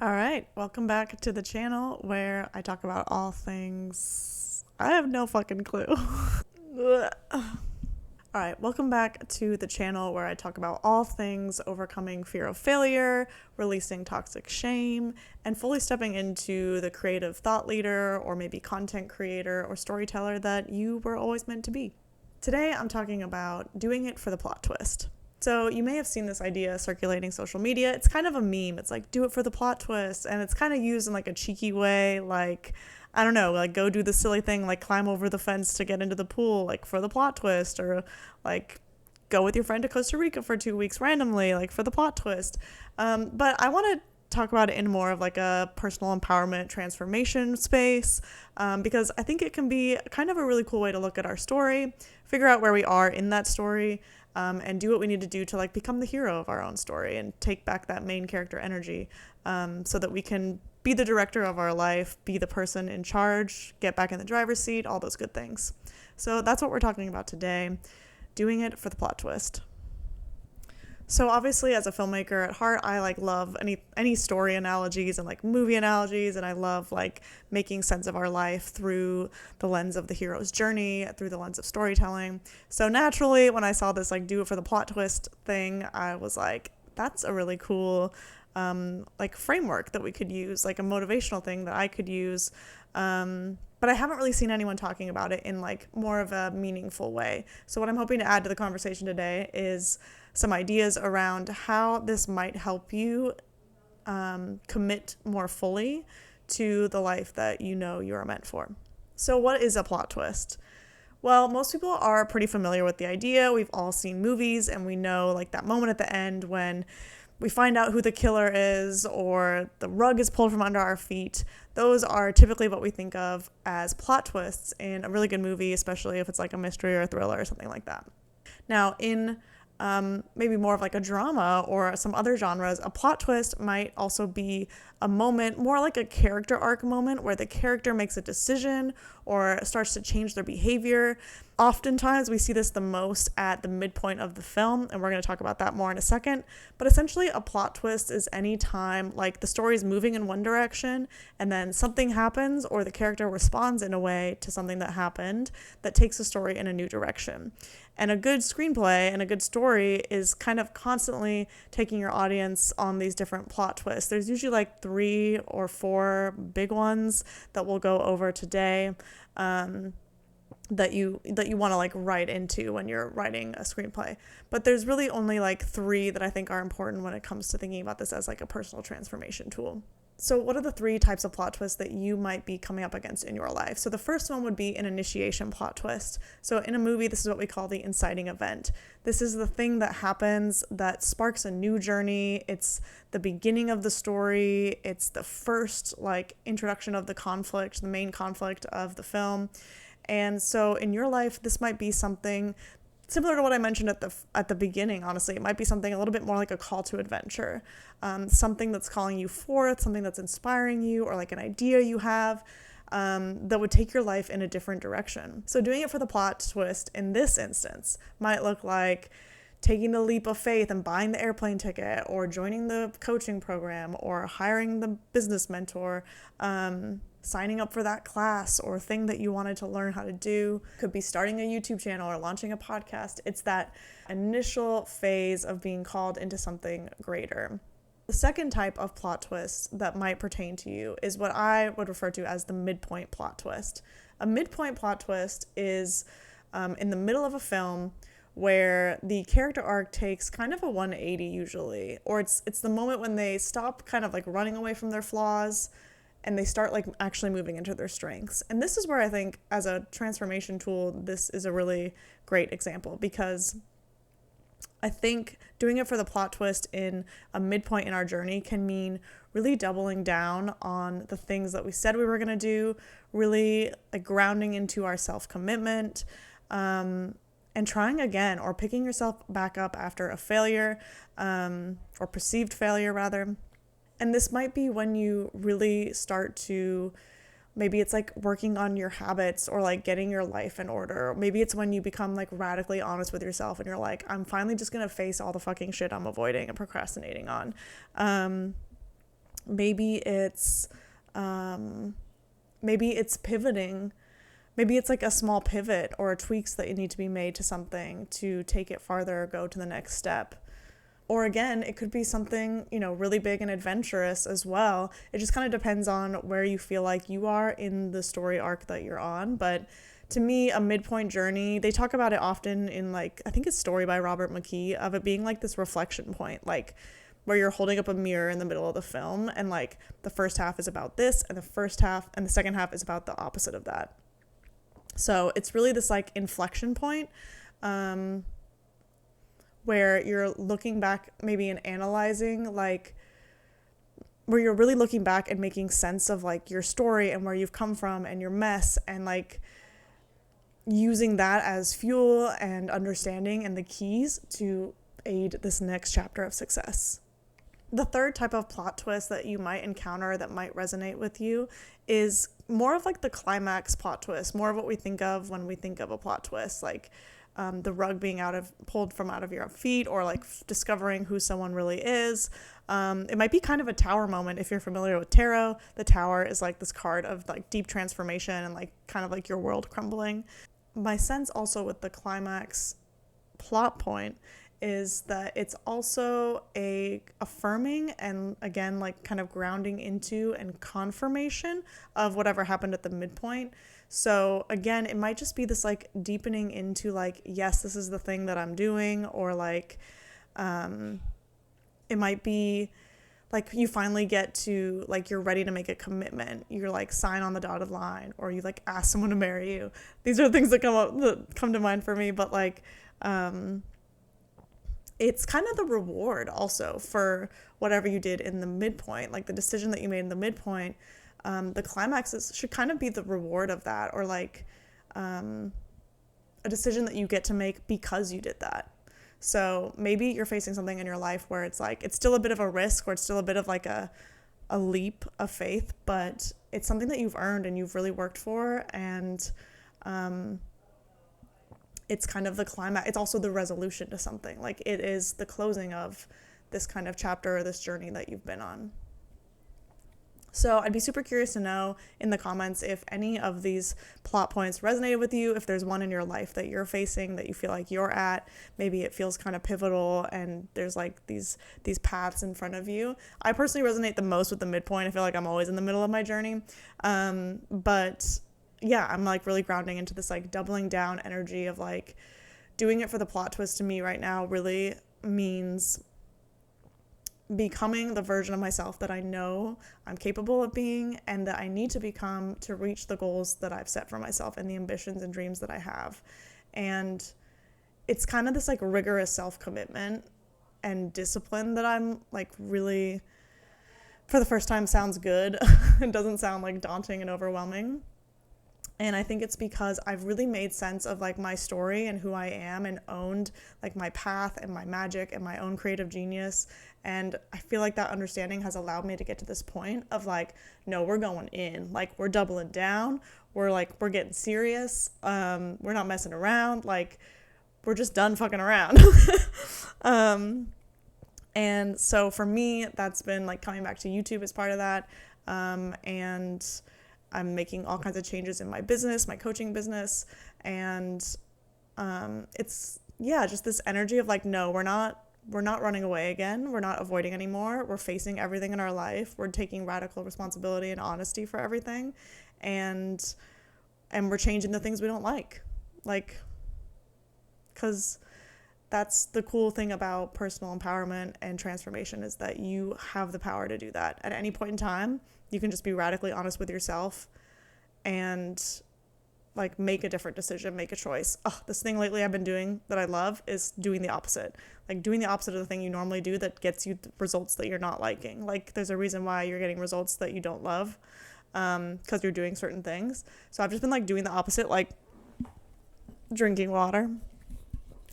All right, welcome back to the channel where I talk about all things. I have no fucking clue. All right, welcome back to the channel where I talk about all things overcoming fear of failure, releasing toxic shame, and fully stepping into the creative thought leader or maybe content creator or storyteller that you were always meant to be. Today, I'm talking about doing it for the plot twist. So you may have seen this idea circulating social media. It's kind of a meme. It's like, do it for the plot twist. And it's kind of used in like a cheeky way, like, I don't know, like go do the silly thing, like climb over the fence to get into the pool, like for the plot twist, or like go with your friend to Costa Rica for 2 weeks randomly, like for the plot twist. But I want to talk about it in more of like a personal empowerment transformation space, because I think it can be kind of a really cool way to look at our story, figure out where we are in that story, and do what we need to do to like become the hero of our own story and take back that main character energy, so that we can be the director of our life, be the person in charge, get back in the driver's seat, all those good things. So that's what we're talking about today, doing it for the plot twist. So obviously as a filmmaker at heart, I like love any story analogies and like movie analogies, and I love like making sense of our life through the lens of the hero's journey, through the lens of storytelling. So naturally when I saw this like do it for the plot twist thing, I was like, that's a really cool like framework that we could use, like a motivational thing that I could use. But I haven't really seen anyone talking about it in like more of a meaningful way. So what I'm hoping to add to the conversation today is some ideas around how this might help you commit more fully to the life that you know you are meant for. So what is a plot twist? Well, most people are pretty familiar with the idea. We've all seen movies and we know like that moment at the end when we find out who the killer is or the rug is pulled from under our feet. Those are typically what we think of as plot twists in a really good movie, especially if it's like a mystery or a thriller or something like that. Now, in maybe more of like a drama or some other genres, a plot twist might also be a moment, more like a character arc moment where the character makes a decision or starts to change their behavior. Oftentimes we see this the most at the midpoint of the film, and we're going to talk about that more in a second. But essentially a plot twist is any time like the story is moving in one direction and then something happens or the character responds in a way to something that happened that takes the story in a new direction. And a good screenplay and a good story is kind of constantly taking your audience on these different plot twists. There's usually like 3 or 4 big ones that we'll go over today, that you want to like write into when you're writing a screenplay. But there's really only like 3 that I think are important when it comes to thinking about this as like a personal transformation tool. So what are the 3 types of plot twists that you might be coming up against in your life? So the first one would be an initiation plot twist. So in a movie, this is what we call the inciting event. This is the thing that happens that sparks a new journey. It's the beginning of the story. It's the first like introduction of the conflict, the main conflict of the film. And so in your life, this might be something similar to what I mentioned at the beginning. Honestly, it might be something a little bit more like a call to adventure, something that's calling you forth, something that's inspiring you, or like an idea you have that would take your life in a different direction. So doing it for the plot twist in this instance might look like taking the leap of faith and buying the airplane ticket, or joining the coaching program, or hiring the business mentor, signing up for that class or thing that you wanted to learn how to do. Could be starting a YouTube channel or launching a podcast. It's that initial phase of being called into something greater. The second type of plot twist that might pertain to you is what I would refer to as the midpoint plot twist. A midpoint plot twist is in the middle of a film where the character arc takes kind of a 180 usually, or it's the moment when they stop kind of like running away from their flaws and they start like actually moving into their strengths. And this is where I think as a transformation tool, this is a really great example, because I think doing it for the plot twist in a midpoint in our journey can mean really doubling down on the things that we said we were going to do, really like grounding into our self-commitment, and trying again, or picking yourself back up after a failure, or perceived failure rather. And this might be when you really start to, maybe it's like working on your habits or like getting your life in order. Maybe it's when you become like radically honest with yourself and you're like, I'm finally just going to face all the fucking shit I'm avoiding and procrastinating on. Maybe it's maybe it's pivoting. Maybe it's like a small pivot or tweaks that need to be made to something to take it farther or go to the next step. Or again, it could be something, really big and adventurous as well. It just kind of depends on where you feel like you are in the story arc that you're on. But to me, a midpoint journey, they talk about it often in I think it's Story by Robert McKee, of it being like this reflection point, like where you're holding up a mirror in the middle of the film, and like the first half is about this, and the second half is about the opposite of that. So it's really this like inflection point, where you're looking back maybe and analyzing, like where you're really looking back and making sense of like your story and where you've come from and your mess, and like using that as fuel and understanding and the keys to aid this next chapter of success. The third type of plot twist that you might encounter that might resonate with you is more of like the climax plot twist, more of what we think of when we think of a plot twist, like the rug being pulled from out of your feet, or like discovering who someone really is. It might be kind of a tower moment. If you're familiar with tarot, the tower is like this card of like deep transformation and like kind of like your world crumbling. My sense also with the climax plot point is that it's also a affirming and again like kind of grounding into and confirmation of whatever happened at the midpoint. So again, it might just be this like deepening into like, yes, this is the thing that I'm doing, or like it might be like you finally get to like, you're ready to make a commitment, you're like sign on the dotted line, or you like ask someone to marry you. These are things that come to mind for me, but like it's kind of the reward also for whatever you did in the midpoint, like the decision that you made in the midpoint. The climaxes should kind of be the reward of that, or like a decision that you get to make because you did that. So maybe you're facing something in your life where it's like, it's still a bit of a risk, or it's still a bit of like a leap of faith, but it's something that you've earned and you've really worked for. And it's kind of the climax. It's also the resolution to something. Like it is the closing of this kind of chapter or this journey that you've been on. So I'd be super curious to know in the comments if any of these plot points resonated with you, if there's one in your life that you're facing that you feel like you're at. Maybe it feels kind of pivotal and there's like these paths in front of you. I personally resonate the most with the midpoint. I feel like I'm always in the middle of my journey. But yeah, I'm like really grounding into this like doubling down energy of like doing it for the plot twist. To me right now really means becoming the version of myself that I know I'm capable of being and that I need to become to reach the goals that I've set for myself and the ambitions and dreams that I have. And it's kind of this like rigorous self-commitment and discipline that I'm like really, for the first time, sounds good. It doesn't sound like daunting and overwhelming. And I think it's because I've really made sense of like my story and who I am, and owned like my path and my magic and my own creative genius. And I feel like that understanding has allowed me to get to this point of like, no, we're going in, like we're doubling down. We're getting serious. We're not messing around. Like we're just done fucking around. And so for me, that's been like coming back to YouTube as part of that. And I'm making all kinds of changes in my business, my coaching business. And it's, just this energy of like, no, we're not running away again. We're not avoiding anymore. We're facing everything in our life. We're taking radical responsibility and honesty for everything. And we're changing the things we don't like, because that's the cool thing about personal empowerment and transformation, is that you have the power to do that at any point in time. You can just be radically honest with yourself and like make a different decision, make a choice. This thing lately I've been doing that I love is doing the opposite. Like doing the opposite of the thing you normally do that gets you results that you're not liking. Like there's a reason why you're getting results that you don't love, because you're doing certain things. So I've just been like doing the opposite, like drinking water.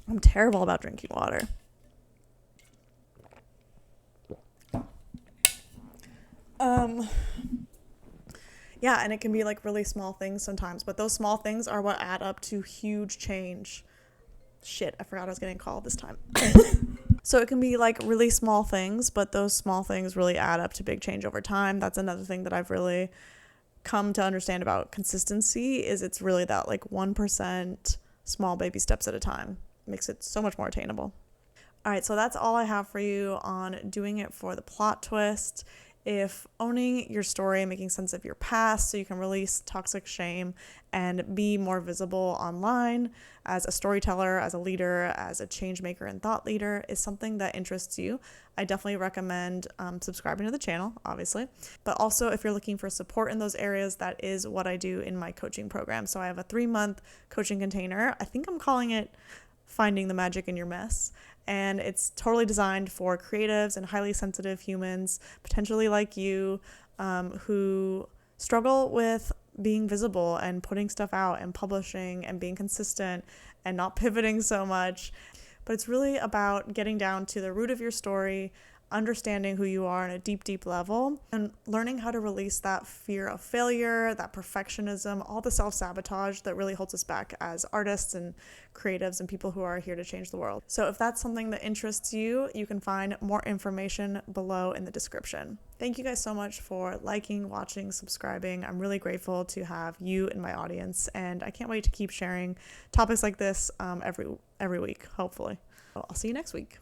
I'm terrible about drinking water. And it can be like really small things sometimes, but those small things are what add up to huge change. Shit, I forgot I was getting called this time. So it can be like really small things, but those small things really add up to big change over time. That's another thing that I've really come to understand about consistency is it's really that like 1% small baby steps at a time. Makes it so much more attainable. All right, so that's all I have for you on doing it for the plot twist. If owning your story, making sense of your past so you can release toxic shame and be more visible online as a storyteller, as a leader, as a change maker and thought leader is something that interests you, I definitely recommend subscribing to the channel, obviously. But also, if you're looking for support in those areas, that is what I do in my coaching program. So I have a 3-month coaching container. I think I'm calling it Finding the Magic in Your Mess. And it's totally designed for creatives and highly sensitive humans, potentially like you, who struggle with being visible and putting stuff out and publishing and being consistent and not pivoting so much. But it's really about getting down to the root of your story, understanding who you are on a deep, deep level, and learning how to release that fear of failure, that perfectionism, all the self-sabotage that really holds us back as artists and creatives and people who are here to change the world. So if that's something that interests you, you can find more information below in the description. Thank you guys so much for liking, watching, subscribing. I'm really grateful to have you in my audience, and I can't wait to keep sharing topics like this every week, hopefully. I'll see you next week.